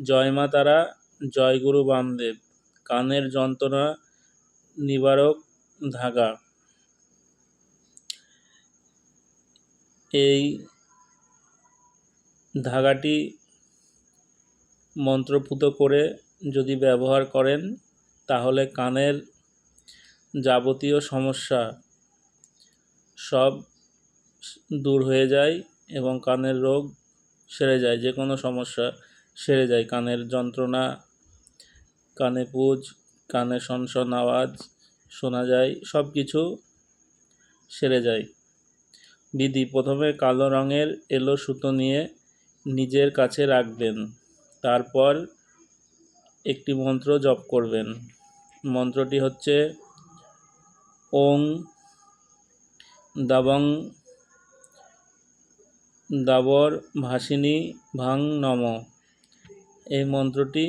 জয় মা তারা, জয় গুরু বামদেব, কানের যন্ত্রণা নিবারক ধাগা। এই ধাগাটি মন্ত্রপুত করে যদি ব্যবহার করেন তাহলে কানের যাবতীয় সমস্যা সব দূর হয়ে যায় এবং কানের রোগ সেরে যায়। যে কোনো সমস্যা সেরে যায়। কানের যন্ত্রণা, কানে পুজ, কানে সনসন আওয়াজ শোনা যায়, সব কিছু সেরে যায়। বিধি: প্রথমে কালো রঙের এলো সুতো নিয়ে নিজের কাছে রাখবেন। তারপর একটি মন্ত্র জপ করবেন। মন্ত্রটি হচ্ছে ওং দাবং দাবর ভাসিনী ভাং নম। এই মন্ত্রটি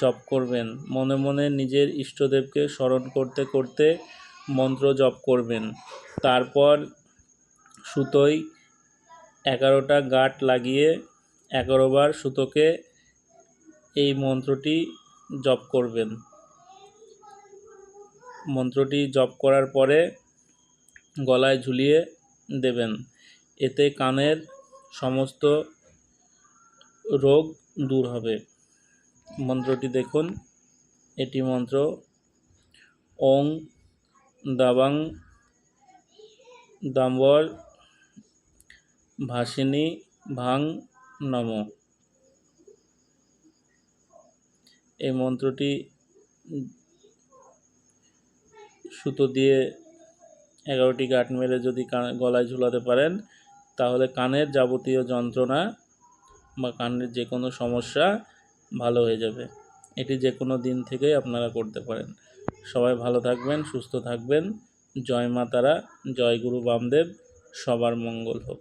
জপ করবেন। মনে মনে নিজের ইষ্টদেবকে স্মরণ করতে করতে মন্ত্র জপ করবেন। তারপর সুতোয় 11টা গাঁট লাগিয়ে 11 বার সুতোকে এই মন্ত্রটি জপ করবেন। মন্ত্রটি জপ করার পরে গলায় ঝুলিয়ে দেবেন। এতে কানের সমস্ত রোগ দূর হবে। মন্ত্রটি দেখুন, এটি মন্ত্র ওং দাবাং দাম্বর ভাসিনী ভাং নম। এই মন্ত্রটি সুতো দিয়ে 11টি গাঁট মেরে যদি গলায় ঝুলাতে পারেন তাহলে কানের যাবতীয় যন্ত্রণা বা কানের যে কোনো সমস্যা ভালো হয়ে যাবে। এটি যে কোনো দিন থেকেই আপনারা করতে পারেন। সবাই ভালো থাকবেন, সুস্থ থাকবেন। জয় মা তারা, জয় গুরু বামদেব। সবার মঙ্গল হোক।